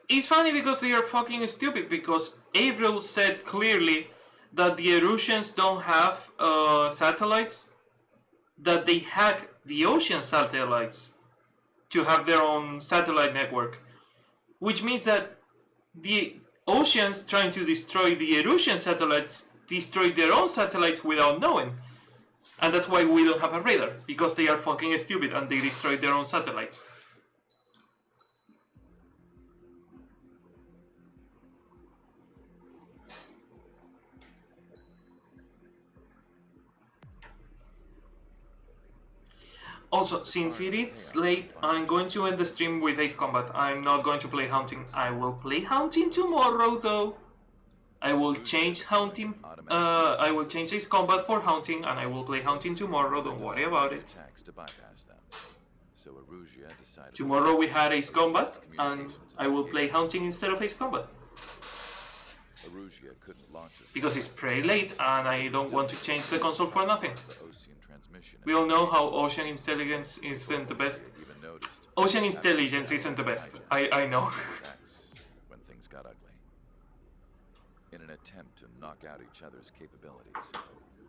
It's funny because they are fucking stupid, because Avril said clearly that the Erusians don't have satellites, that they hack the ocean satellites to have their own satellite network, which means that the oceans trying to destroy the Erusian satellites destroyed their own satellites without knowing. And that's why we don't have a radar, because they are fucking stupid and they destroyed their own satellites. Also, since it is late, I'm going to end the stream with Ace Combat. I'm not going to play Haunting. I will play Haunting tomorrow, though. I will change Haunting. I will change Ace Combat for Haunting, and I will play Haunting tomorrow. Don't worry about it. Tomorrow we had Ace Combat, and I will play Haunting instead of Ace Combat. Because it's pretty late, and I don't want to change the console for nothing. We all know how Ocean Intelligence isn't the best. Ocean Intelligence isn't the best. I know. When things got ugly. In an attempt to knock out each other's capabilities,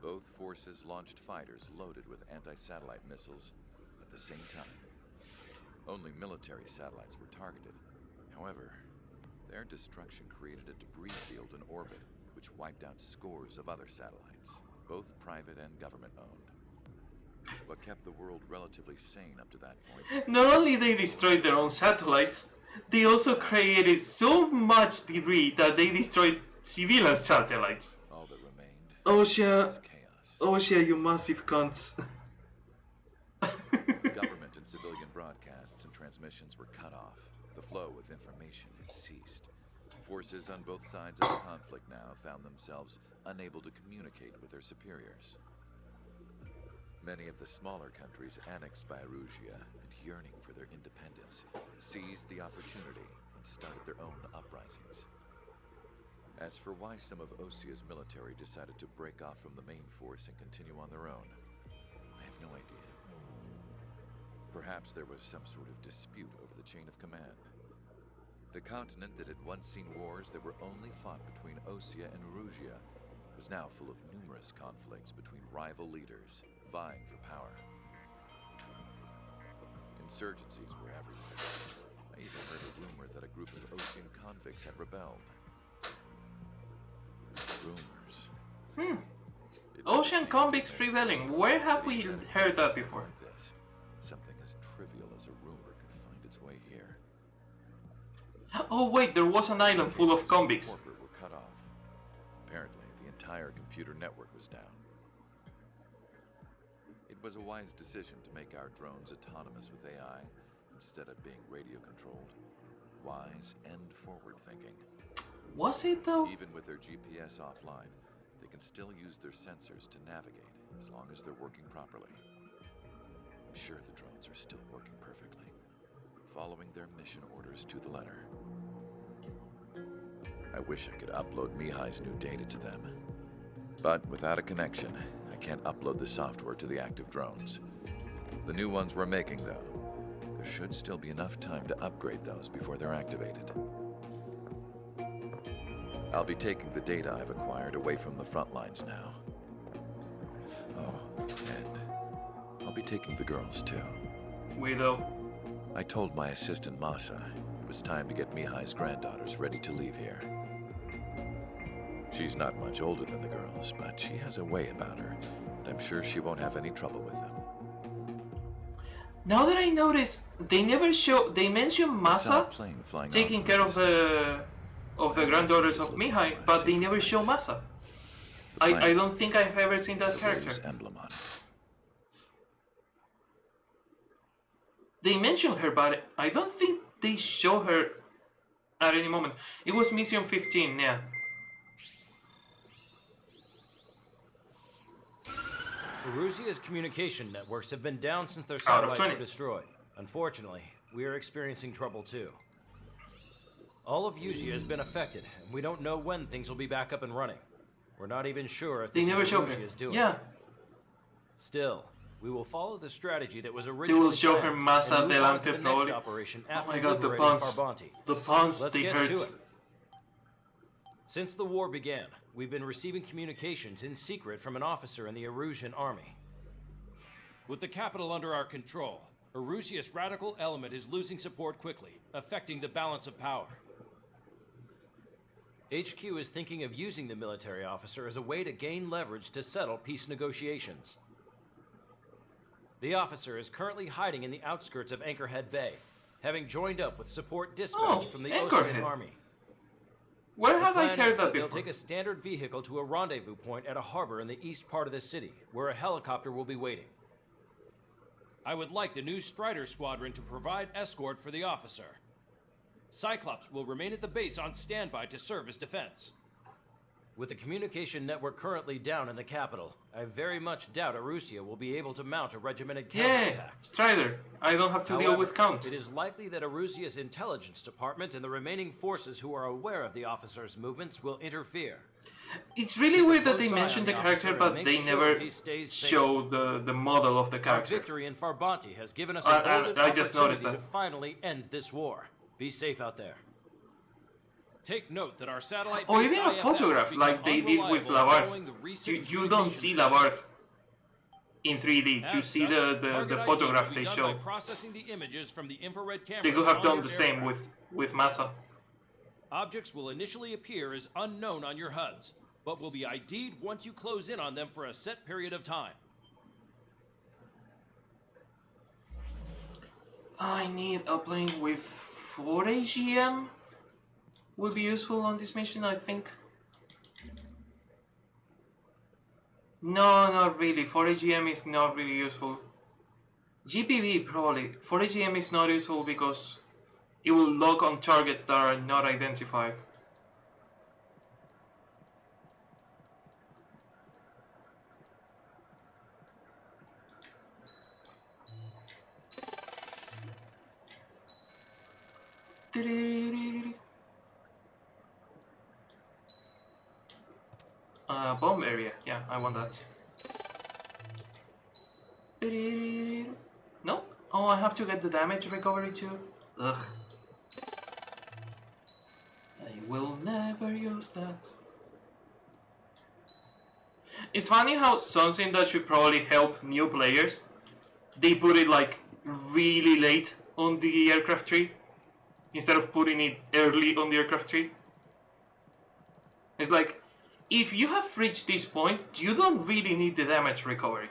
both forces launched fighters loaded with anti-satellite missiles at the same time. Only military satellites were targeted. However, their destruction created a debris field in orbit, which wiped out scores of other satellites, both private and government-owned. What kept the world relatively sane up to that point. Not only they destroyed their own satellites, they also created so much debris that they destroyed civilian satellites. All that remained Ocean, was chaos. Ocean, you massive cunts. Government and civilian broadcasts and transmissions were cut off. The flow of information had ceased. Forces on both sides of the conflict now found themselves unable to communicate with their superiors. Many of the smaller countries annexed by Erusia and yearning for their independence seized the opportunity and started their own uprisings. As for why some of Osia's military decided to break off from the main force and continue on their own, I have no idea. Perhaps there was some sort of dispute over the chain of command. The continent that had once seen wars that were only fought between Osia and Erusia was now full of numerous conflicts between rival leaders vying for power. Insurgencies were everywhere. I even heard a rumor that a group of Ocean convicts had rebelled. Rumors. Ocean convicts rebelling. Where have we heard that before? Like this, something as trivial as a rumor could find its way here. Oh wait, there was an island full of convicts. Corporate were cut off. Apparently, the entire computer network was down. It was a wise decision to make our drones autonomous with AI instead of being radio controlled. Wise and forward-thinking. Was it though? Even with their GPS offline, they can still use their sensors to navigate as long as they're working properly. I'm sure the drones are still working perfectly, following their mission orders to the letter. I wish I could upload Mihai's new data to them. But without a connection, I can't upload the software to the active drones. The new ones we're making, though, there should still be enough time to upgrade those before they're activated. I'll be taking the data I've acquired away from the front lines now. Oh, and I'll be taking the girls, too. Widow. I told my assistant Masa it was time to get Mihai's granddaughters ready to leave here. She's not much older than the girls, but she has a way about her, and I'm sure she won't have any trouble with them. Now that I notice, they never show. They mention Masa taking care of the granddaughters of Mihai, but they never show Masa. I don't think I've ever seen that character. Emblem on it. They mention her, but I don't think they show her at any moment. It was Mission 15, yeah. Erusia's communication networks have been down since their satellites were destroyed. Unfortunately, we are experiencing trouble too. All of Usia has been affected, and we don't know when things will be back up and running. We're not even sure if they never show Erusia is doing. Yeah. Still, We will follow the strategy that was They originally will show her planned Massa and move on to delante the next probably. operation Oh after my god, the liberating puns. Farbanti. The puns, Let's they get hurt. to it. Since the war began, we've been receiving communications in secret from an officer in the Erusian army. With the capital under our control, Erusia's radical element is losing support quickly, affecting the balance of power. HQ is thinking of using the military officer as a way to gain leverage to settle peace negotiations. The officer is currently hiding in the outskirts of Anchorhead Bay, having joined up with support dispatch from the Ocean Army. Where have I heard that They'll before? take a standard vehicle to a rendezvous point at a harbor in the east part of the city, where a helicopter will be waiting. I would like the new Strider Squadron to provide escort for the officer. Cyclops will remain at the base on standby to serve as defense. With the communication network currently down in the capital, I very much doubt Erusia will be able to mount a regimented counterattack. Strider. I don't have to deal with Count. It is likely that Erusia's intelligence department and the remaining forces who are aware of the officer's movements will interfere. It's really weird that they Close eye mention on the character, officer but and they make sure never he stays safe. show the model of the Our character. victory in Farbanti has given us a golden I just noticed opportunity that. to finally end this war. Be safe out there. Take note that our satellite Or even a photograph, like they did with Lavarth. You don't see Lavarth in 3D. You see the photograph they show. Processing the images from the infrared cameras. They could have on done your the same aircraft. with Massa. Objects will initially appear as unknown on your HUDs, but will be ID'd once you close in on them for a set period of time. I need a plane with 4 AGM. Will be useful on this mission, I think. No, not really. 4 AGM is not really useful. GPV probably. 4 AGM is not useful because it will lock on targets that are not identified. Bomb area. Yeah, I want that. No? Oh, I have to get the damage recovery too? Ugh. I will never use that. It's funny how something that should probably help new players, they put it like really late on the aircraft tree instead of putting it early on the aircraft tree. It's like, if you have reached this point, you don't really need the damage recovery.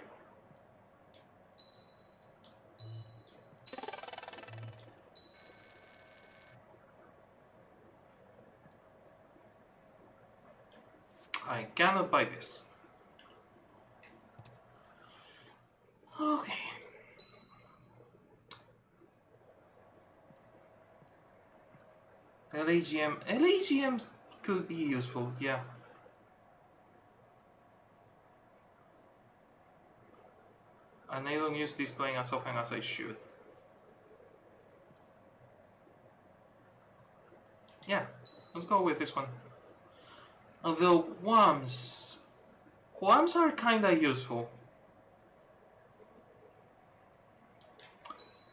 I cannot buy this. Okay. LAGM could be useful, yeah. And I don't use this plane as often as I should. Yeah, let's go with this one. Although Quams are kinda useful.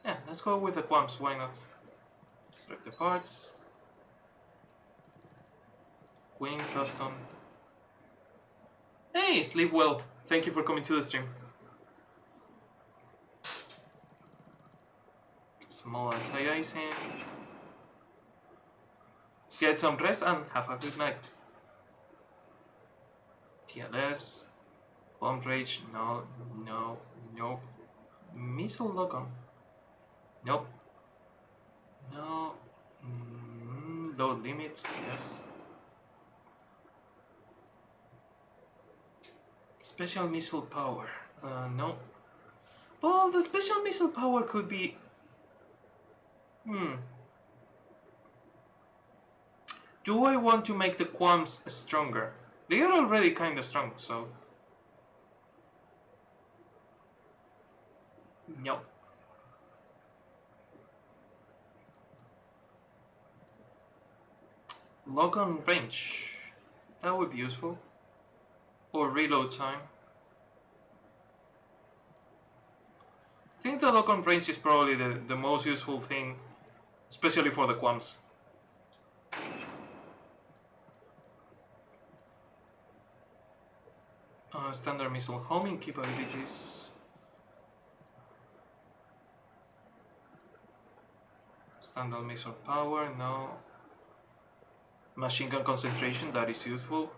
Yeah, let's go with the Quams, why not? Select the parts. Wing custom. Hey, sleep well. Thank you for coming to the stream. Small anti-icing. Get some rest and have a good night. TLS. Bomb rage. No. Missile lock-on. Nope. No. Load limits. Yes. Special missile power. No. Well, the special missile power could be... Do I want to make the Quams stronger? They are already kinda strong, so... No. Lock on range. That would be useful. Or reload time. think the lock on range is probably the most useful thing, especially for the Quams. Standard missile homing capabilities. Standard missile power, no. Machine gun concentration, that is useful.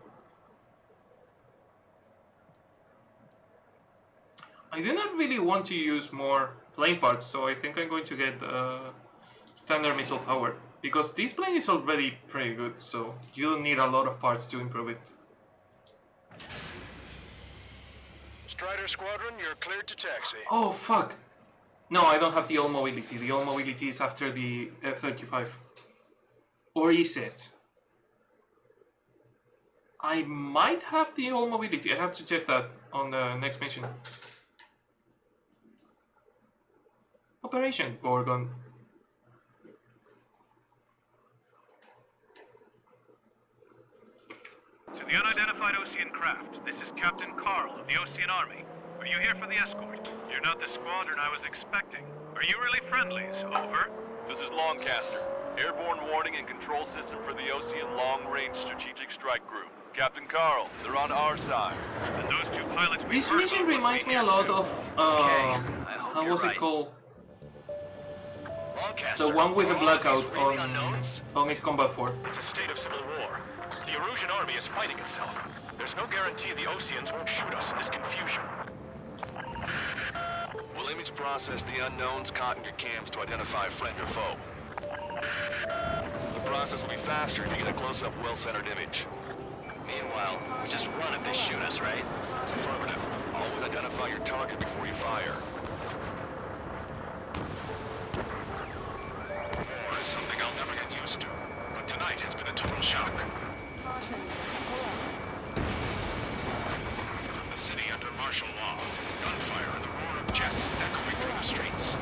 I do not really want to use more plane parts, so I think I'm going to get standard missile power. Because this plane is already pretty good, so you don't need a lot of parts to improve it. Strider Squadron, you're cleared to taxi. Oh, fuck! No, I don't have the all mobility. The all mobility is after the F-35. Or is it? I might have the all mobility. I have to check that on the next mission. Operation Gorgon. To the unidentified Ocean craft, this is Captain Carl of the Ocean Army. Are you here for the escort? You're not the squadron I was expecting. Are you really friendlies? Over. This is Longcaster. Airborne warning and control system for the Ocean Long-Range Strategic Strike Group. Captain Carl, they're on our side. And those two pilots we This heard mission from reminds me a lot of how was it called? Lancaster, The one with the are all blackout these really unknowns? on his combat fort. It's a state of civil war. The Erusian army is fighting itself. There's no guarantee the Oceans won't shoot us in this confusion. We'll image process the unknowns caught in your cams to identify friend or foe. The process will be faster if you get a close-up, well-centered image. Meanwhile, we just run if they shoot us, right? Affirmative. Always identify your target before you fire. War is something I'll never get used to, but tonight has been a total shock. The city under martial law, gunfire and the roar of jets echoing through the streets.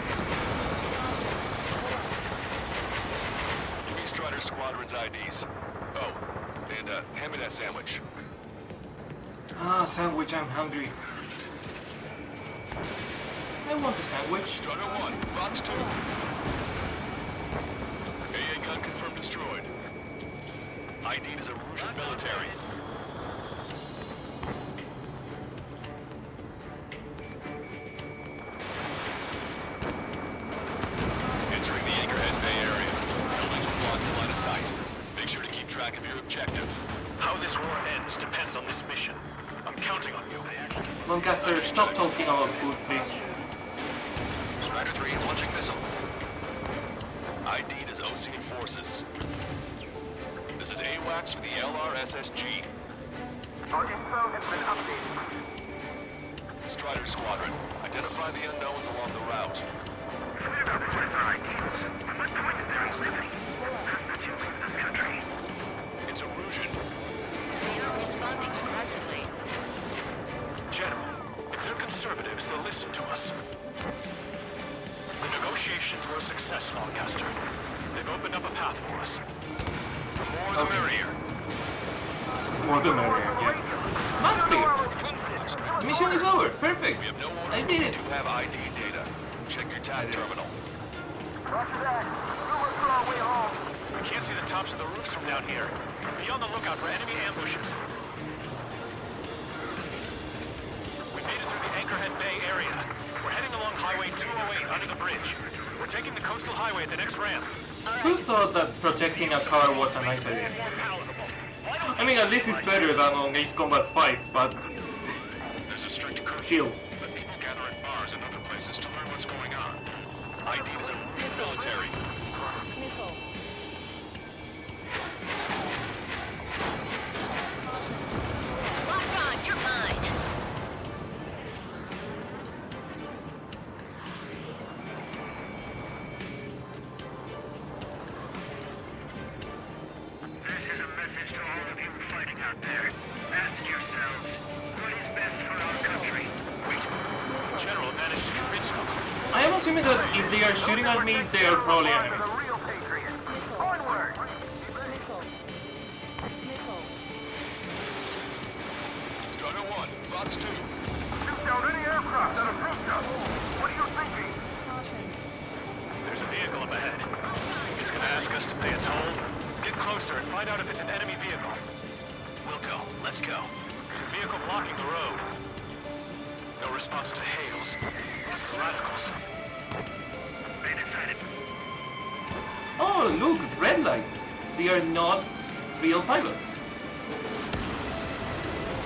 Give me Strider Squadron's IDs. Oh, and hand me that sandwich. Ah, sandwich, I'm hungry. I want a sandwich. Strider 1, Fox 2. AA gun confirmed destroyed. ID'd as a Rouge military. Entering the Anchorhead Bay area. Buildings will block the line of sight. Make sure to keep track of your objective. How this war ends depends on this mission. I'm counting on you. Lancaster, stop talking about food, please. Strider 3 launching missile. ID'd as Ocean forces. This is AWACS for the LRSSG. Our info has been updated. Strider Squadron, identify the unknowns along the route. Clear about the IDs. What point is their activity? That's the this country. It's Erusian. They are responding aggressively. General, if they're conservatives, they'll listen to us. The negotiations were a success, Lancaster. They've opened up a path for us. The more the merrier. More the merrier, yeah. Not clear. The mission is over. Perfect. We have no I orders, did but we it. do have ID data. Check your TAG terminal. Roger that. We'll look for our way home. We can't see the tops of the roofs from down here. Be on the lookout for enemy ambushes. We made it through the Anchorhead Bay area. We're heading along Highway 208 under the bridge. We're taking the coastal highway at the next ramp. Who thought that protecting a car was a nice idea? I mean, at least it's better than on Ace Combat 5, but There's a strict still. Let people gather at bars and other places to learn what's going on. ID is a Rouge military. Lock on, you're mine. This is a message to all of you fighting out there. Ask yourselves, what is best for our country? General managed to convince them. I am assuming that if they are shooting at me, they are probably enemies. The real patriots. Onward! Strider 1, Fox 2. Shoot down any aircraft that approach us. What are you thinking? Find out if it's an enemy vehicle. We'll go. Let's go. There's a vehicle blocking the road. No response to hails. The radicals. They decided. Oh, look, red lights. They are not real pilots.